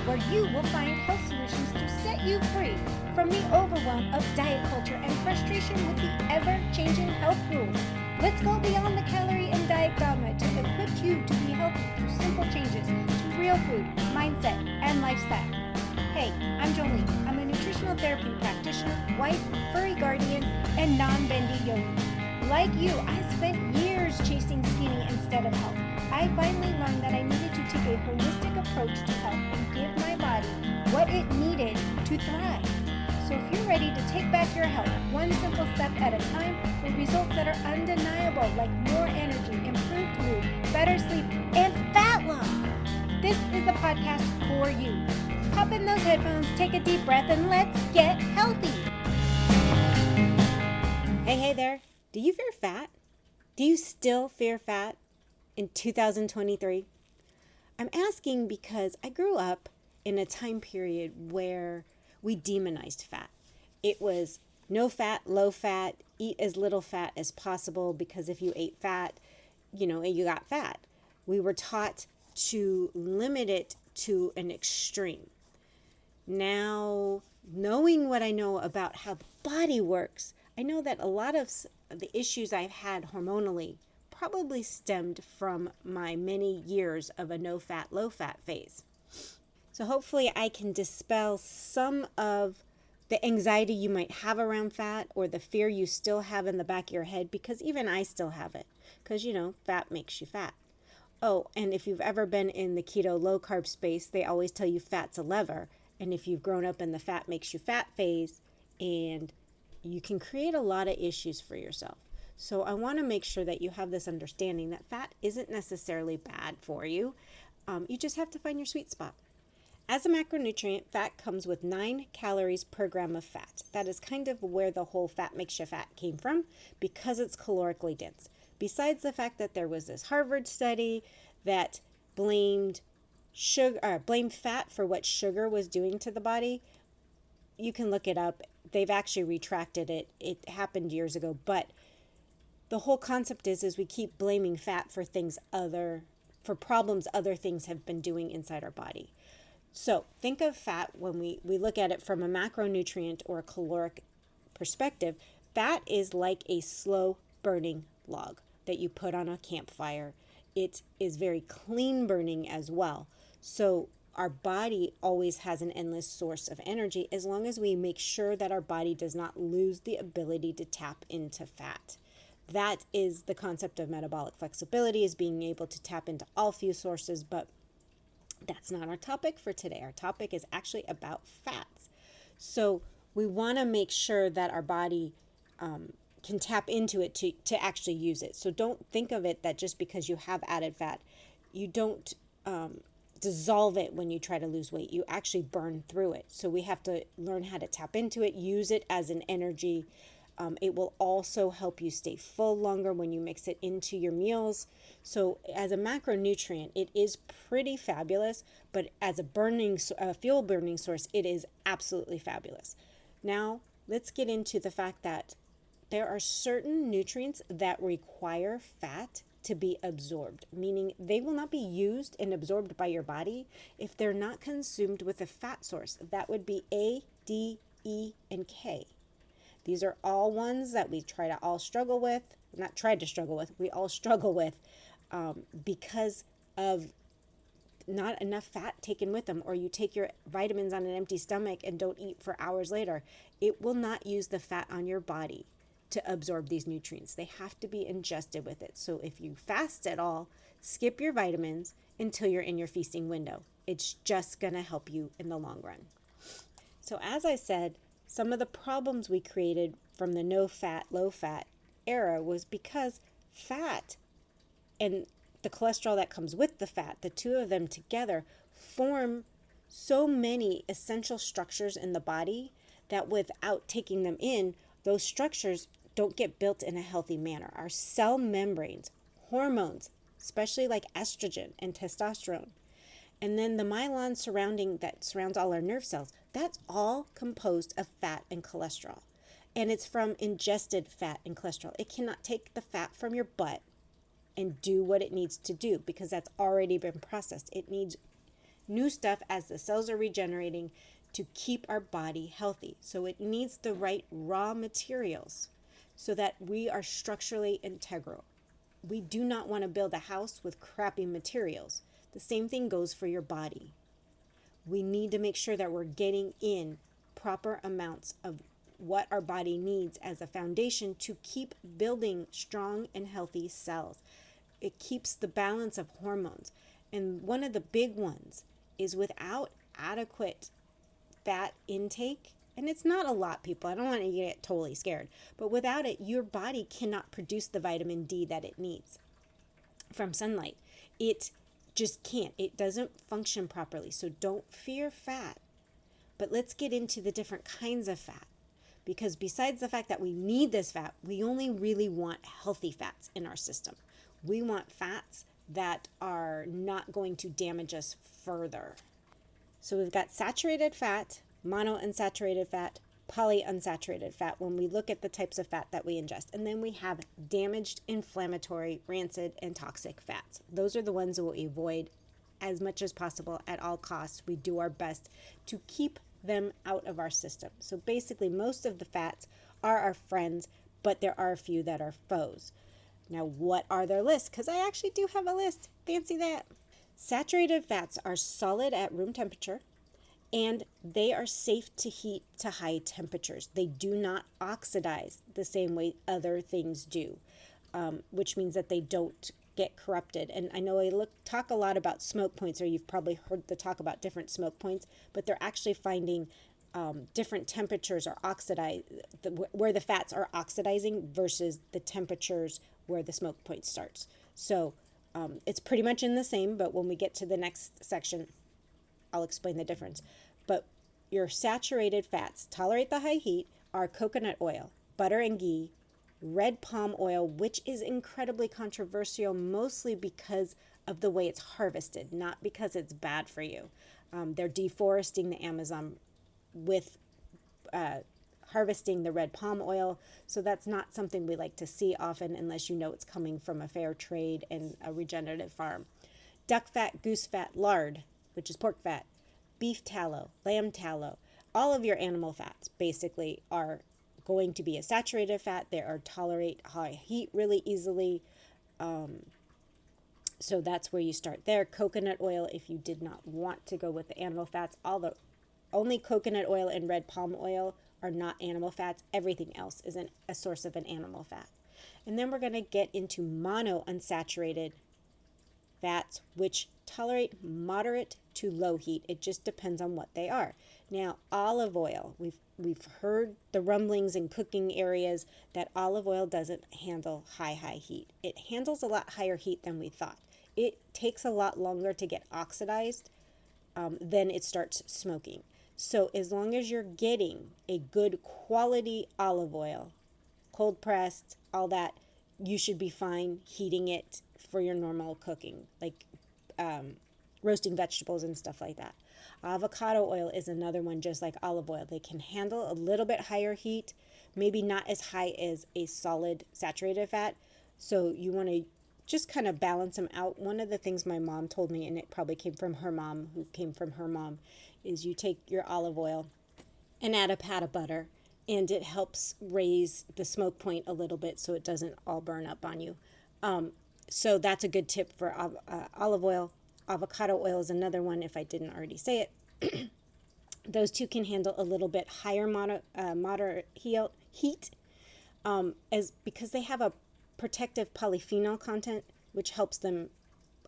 where you will find health solutions to set you free from the overwhelm of diet culture and frustration with the ever-changing health rules. Let's go beyond the calorie and diet dogma to equip you to be healthy through simple changes to real food, mindset, and lifestyle. Hey, I'm Jolene. I'm a nutritional therapy practitioner, wife, furry guardian, and non-bendy yogi. Like you, I spent years chasing skinny instead of health. I finally learned that I needed to take a holistic approach to health and give my body what it needed to thrive. So if you're ready to take back your health one simple step at a time for results that are undeniable, like more energy, improved mood, better sleep, and fat loss, this is the podcast for you. Hop in those headphones, take a deep breath, and let's get healthy. Hey there. Do you fear fat? Do you still fear fat in 2023? I'm asking because I grew up in a time period where we demonized fat. It was no fat, low fat, eat as little fat as possible, because if you ate fat, you got fat. We were taught to limit it to an extreme. Now, knowing what I know about how the body works, I know that a lot of the issues I've had hormonally probably stemmed from my many years of a no-fat, low-fat phase. So hopefully I can dispel some of the anxiety you might have around fat, or the fear you still have in the back of your head, because even I still have it, because fat makes you fat. Oh, and if you've ever been in the keto low-carb space, they always tell you fat's a lever. And if you've grown up in the fat makes you fat phase, and you can create a lot of issues for yourself. So I want to make sure that you have this understanding that fat isn't necessarily bad for you. You just have to find your sweet spot. As a macronutrient, fat comes with 9 calories per gram of fat. That is kind of where the whole fat makes you fat came from, because it's calorically dense. Besides the fact that there was this Harvard study that blamed fat for what sugar was doing to the body. You can look it up. They've actually retracted it. It happened years ago, but the whole concept is we keep blaming fat for problems other things have been doing inside our body. So think of fat when we look at it from a macronutrient or a caloric perspective. Fat is like a slow burning log that you put on a campfire. It is very clean burning as well. So our body always has an endless source of energy, as long as we make sure that our body does not lose the ability to tap into fat. That is the concept of metabolic flexibility, is being able to tap into all fuel sources, but that's not our topic for today. Our topic is actually about fats. So we want to make sure that our body can tap into it to actually use it. So don't think of it that just because you have added fat, you don't dissolve it when you try to lose weight. You actually burn through it. So we have to learn how to tap into it, use it as an energy. It will also help you stay full longer when you mix it into your meals. So as a macronutrient, it is pretty fabulous, but as a fuel burning source, it is absolutely fabulous. Now, let's get into the fact that there are certain nutrients that require fat to be absorbed, meaning they will not be used and absorbed by your body if they're not consumed with a fat source. That would be A, D, E, and K. These are all ones that we all struggle with because of not enough fat taken with them, or you take your vitamins on an empty stomach and don't eat for hours later. It will not use the fat on your body to absorb these nutrients. They have to be ingested with it. So if you fast at all, skip your vitamins until you're in your feasting window. It's just going to help you in the long run. So as I said, some of the problems we created from the no fat, low fat era was because fat and the cholesterol that comes with the fat, the two of them together, form so many essential structures in the body that without taking them in, those structures don't get built in a healthy manner. Our cell membranes, hormones, especially like estrogen and testosterone, and then the myelin that surrounds all our nerve cells, that's all composed of fat and cholesterol. And it's from ingested fat and cholesterol. It cannot take the fat from your butt and do what it needs to do, because that's already been processed. It needs new stuff as the cells are regenerating to keep our body healthy. So it needs the right raw materials so that we are structurally integral. We do not want to build a house with crappy materials. The same thing goes for your body. We need to make sure that we're getting in proper amounts of what our body needs as a foundation to keep building strong and healthy cells. It keeps the balance of hormones. And one of the big ones is without adequate fat intake, and it's not a lot, people, I don't want you to get totally scared, but without it, your body cannot produce the vitamin D that it needs from sunlight. It just can't. It doesn't function properly. So don't fear fat. But let's get into the different kinds of fat. Because besides the fact that we need this fat, we only really want healthy fats in our system. We want fats that are not going to damage us further. So we've got saturated fat, monounsaturated fat, polyunsaturated fat when we look at the types of fat that we ingest. And then we have damaged, inflammatory, rancid, and toxic fats. Those are the ones that we'll avoid as much as possible at all costs. We do our best to keep them out of our system. So basically, most of the fats are our friends, but there are a few that are foes. Now, what are their lists? Because I actually do have a list. Fancy that. Saturated fats are solid at room temperature, and they are safe to heat to high temperatures. They do not oxidize the same way other things do, which means that they don't get corrupted. And I know I talk a lot about smoke points, or you've probably heard the talk about different smoke points, but they're actually finding different temperatures are oxidized, where the fats are oxidizing versus the temperatures where the smoke point starts. So it's pretty much in the same, but when we get to the next section, I'll explain the difference. But your saturated fats tolerate the high heat are coconut oil, butter and ghee, red palm oil, which is incredibly controversial, mostly because of the way it's harvested, not because it's bad for you. They're deforesting the Amazon with harvesting the red palm oil, so that's not something we like to see often unless you know it's coming from a fair trade and a regenerative farm. Duck fat, goose fat, lard, which is pork fat, beef tallow, lamb tallow, all of your animal fats basically are going to be a saturated fat. They are tolerate high heat really easily. So that's where you start there. Coconut oil, if you did not want to go with the animal fats, only coconut oil and red palm oil are not animal fats. Everything else is a source of an animal fat. And then we're going to get into monounsaturated fats, which tolerate moderate to low heat. It just depends on what they are. Now, olive oil, we've heard the rumblings in cooking areas that olive oil doesn't handle high heat. It handles a lot higher heat than we thought. It takes a lot longer to get oxidized than it starts smoking. So as long as you're getting a good quality olive oil, cold pressed, all that, you should be fine heating it for your normal cooking, like roasting vegetables and stuff like that. Avocado oil is another one, just like olive oil. They can handle a little bit higher heat, maybe not as high as a solid saturated fat. So you want to just kind of balance them out. One of the things my mom told me, and it probably came from her mom, is you take your olive oil and add a pat of butter, and it helps raise the smoke point a little bit so it doesn't all burn up on you. So that's a good tip for olive oil. Avocado oil is another one, if I didn't already say it. Those two can handle a little bit higher moderate heat because they have a protective polyphenol content, which helps them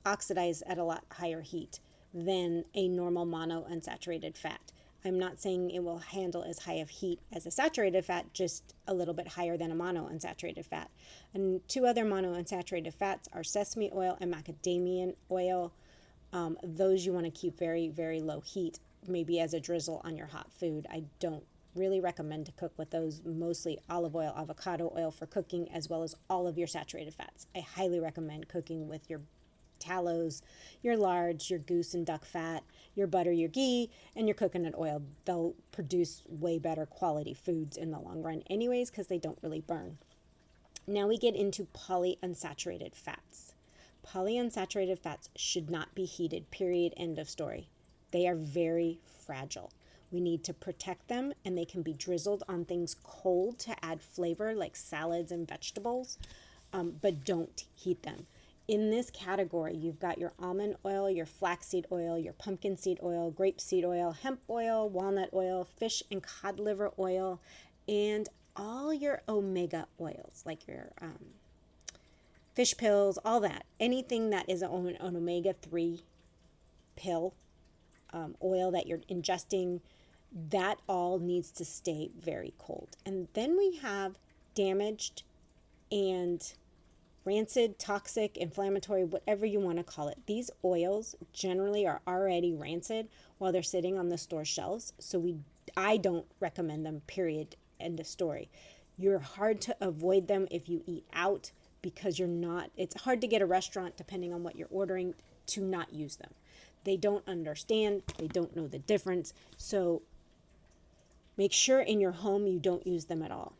oxidize at a lot higher heat than a normal monounsaturated fat. I'm not saying it will handle as high of heat as a saturated fat, just a little bit higher than a monounsaturated fat. And two other monounsaturated fats are sesame oil and macadamia oil. Those you want to keep very, very low heat, maybe as a drizzle on your hot food. I don't really recommend to cook with those, mostly olive oil, avocado oil for cooking, as well as all of your saturated fats. I highly recommend cooking with your tallows, your lards, your goose and duck fat, your butter, your ghee, and your coconut oil. They'll produce way better quality foods in the long run anyways, because they don't really burn. Now we get into polyunsaturated fats. Polyunsaturated fats should not be heated, period, end of story. They are very fragile. We need to protect them, and they can be drizzled on things cold to add flavor, like salads and vegetables, but don't heat them. In this category, you've got your almond oil, your flaxseed oil, your pumpkin seed oil, grapeseed oil, hemp oil, walnut oil, fish and cod liver oil, and all your omega oils, like your fish pills, all that. Anything that is an omega-3 pill, oil that you're ingesting, that all needs to stay very cold. And then we have damaged and rancid, toxic, inflammatory, whatever you want to call it. These oils generally are already rancid while they're sitting on the store shelves. So I don't recommend them, period, end of story. You're hard to avoid them if you eat out because it's hard to get a restaurant, depending on what you're ordering, to not use them. They don't understand, they don't know the difference. So make sure in your home you don't use them at all.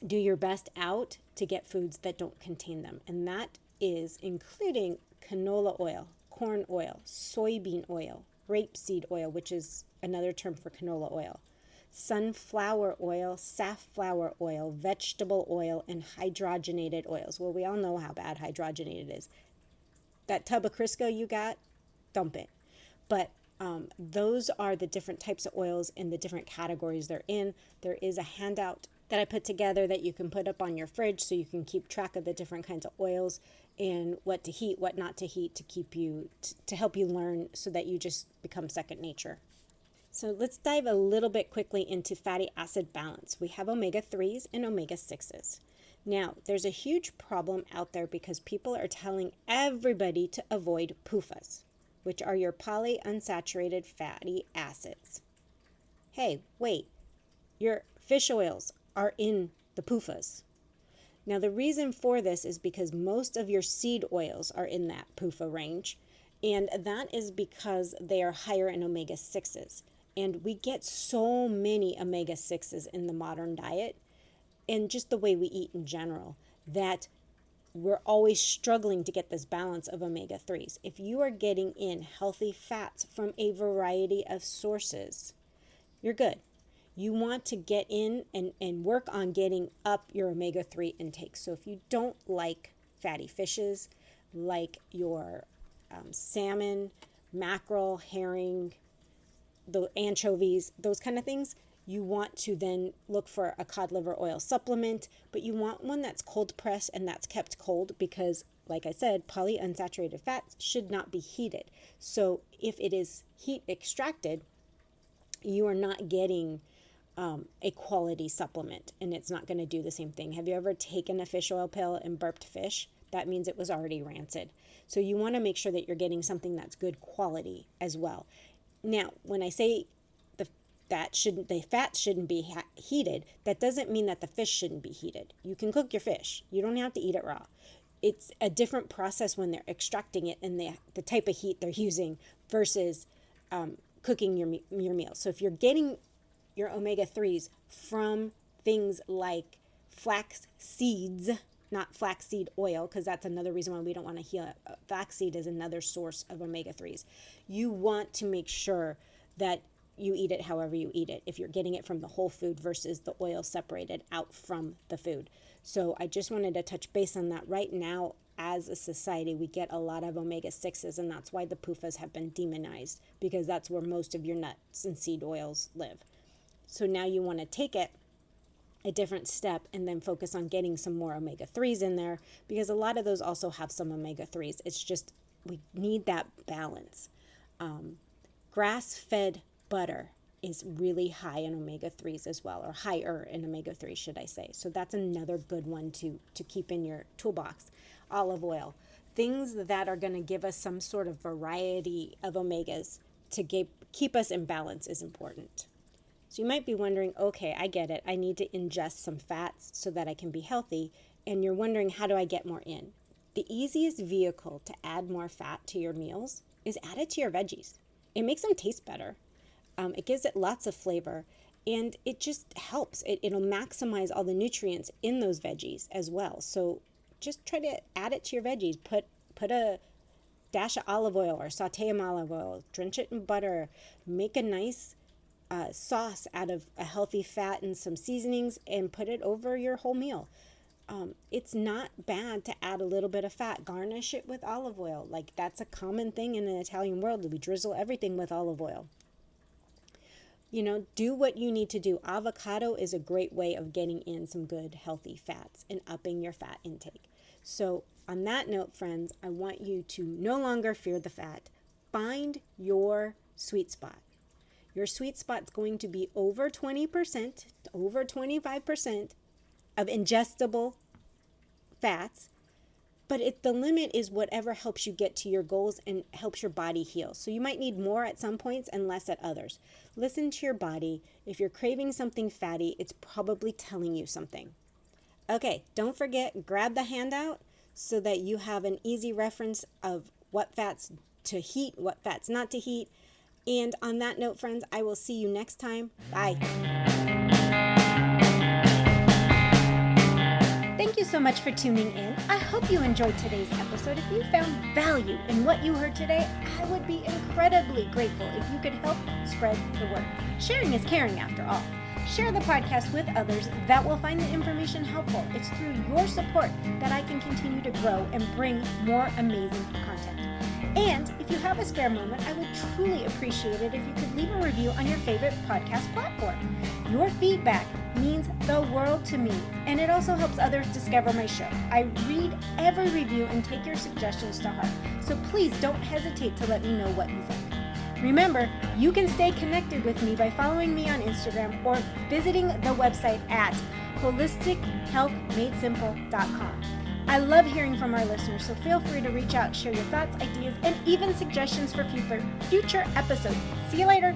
Do your best out to get foods that don't contain them. And that is including canola oil, corn oil, soybean oil, rapeseed oil, which is another term for canola oil, sunflower oil, safflower oil, vegetable oil, and hydrogenated oils. Well, we all know how bad hydrogenated is. That tub of Crisco you got, dump it. But those are the different types of oils and the different categories they're in. There is a handout that I put together that you can put up on your fridge so you can keep track of the different kinds of oils and what to heat, what not to heat, to help you learn so that you just become second nature. So let's dive a little bit quickly into fatty acid balance. We have omega-3s and omega-6s. Now, there's a huge problem out there because people are telling everybody to avoid PUFAs, which are your polyunsaturated fatty acids. Hey, wait, your fish oils are in the PUFAs. Now, the reason for this is because most of your seed oils are in that PUFA range, and that is because they are higher in omega-6s. And we get so many omega-6s in the modern diet, and just the way we eat in general, that we're always struggling to get this balance of omega-3s. If you are getting in healthy fats from a variety of sources, you're good. You want to get in and work on getting up your omega-3 intake. So if you don't like fatty fishes, like your salmon, mackerel, herring, the anchovies, those kind of things, you want to then look for a cod liver oil supplement, but you want one that's cold pressed and that's kept cold because, like I said, polyunsaturated fats should not be heated. So if it is heat extracted, you are not getting a quality supplement, and it's not going to do the same thing. Have you ever taken a fish oil pill and burped fish? That means it was already rancid. So you want to make sure that you're getting something that's good quality as well. Now, when I say the fat shouldn't be heated, that doesn't mean that the fish shouldn't be heated. You can cook your fish. You don't have to eat it raw. It's a different process when they're extracting it and the type of heat they're using versus cooking your meal. So if you're getting your omega-3s from things like flax seeds, not flaxseed oil, because that's another reason why we don't want to heal. Flaxseed is another source of omega-3s. You want to make sure that you eat it however you eat it, if you're getting it from the whole food versus the oil separated out from the food. So I just wanted to touch base on that. Right now, as a society, we get a lot of omega-6s, and that's why the PUFAs have been demonized, because that's where most of your nuts and seed oils live. So now you want to take it a different step and then focus on getting some more omega-3s in there, because a lot of those also have some omega-3s. It's just we need that balance. Grass-fed butter is really high in omega-3s as well, or higher in omega-3, should I say. So that's another good one to keep in your toolbox. Olive oil. Things that are going to give us some sort of variety of omegas to keep us in balance is important. So you might be wondering, okay, I get it. I need to ingest some fats so that I can be healthy. And you're wondering, how do I get more in? The easiest vehicle to add more fat to your meals is add it to your veggies. It makes them taste better. It gives it lots of flavor, and it just helps. It'll maximize all the nutrients in those veggies as well. So just try to add it to your veggies. Put a dash of olive oil or saute in olive oil, drench it in butter, make a nice sauce out of a healthy fat and some seasonings and put it over your whole meal. It's not bad to add a little bit of fat. Garnish it with olive oil. Like, that's a common thing in an Italian world. We drizzle everything with olive oil. Do what you need to do. Avocado is a great way of getting in some good healthy fats and upping your fat intake. So on that note, friends, I want you to no longer fear the fat. Find your sweet spot. Your sweet spot's going to be over 20%, over 25% of ingestible fats, but the limit is whatever helps you get to your goals and helps your body heal. So you might need more at some points and less at others. Listen to your body. If you're craving something fatty, it's probably telling you something. Okay, don't forget, grab the handout so that you have an easy reference of what fats to heat, what fats not to heat. And on that note, friends, I will see you next time. Bye. Thank you so much for tuning in. I hope you enjoyed today's episode. If you found value in what you heard today, I would be incredibly grateful if you could help spread the word. Sharing is caring, after all. Share the podcast with others that will find the information helpful. It's through your support that I can continue to grow and bring more amazing content. And if you have a spare moment, I would truly appreciate it if you could leave a review on your favorite podcast platform. Your feedback means the world to me, and it also helps others discover my show. I read every review and take your suggestions to heart, so please don't hesitate to let me know what you think. Remember, you can stay connected with me by following me on Instagram or visiting the website at holistichealthmadesimple.com. I love hearing from our listeners, so feel free to reach out, share your thoughts, ideas, and even suggestions for future episodes. See you later.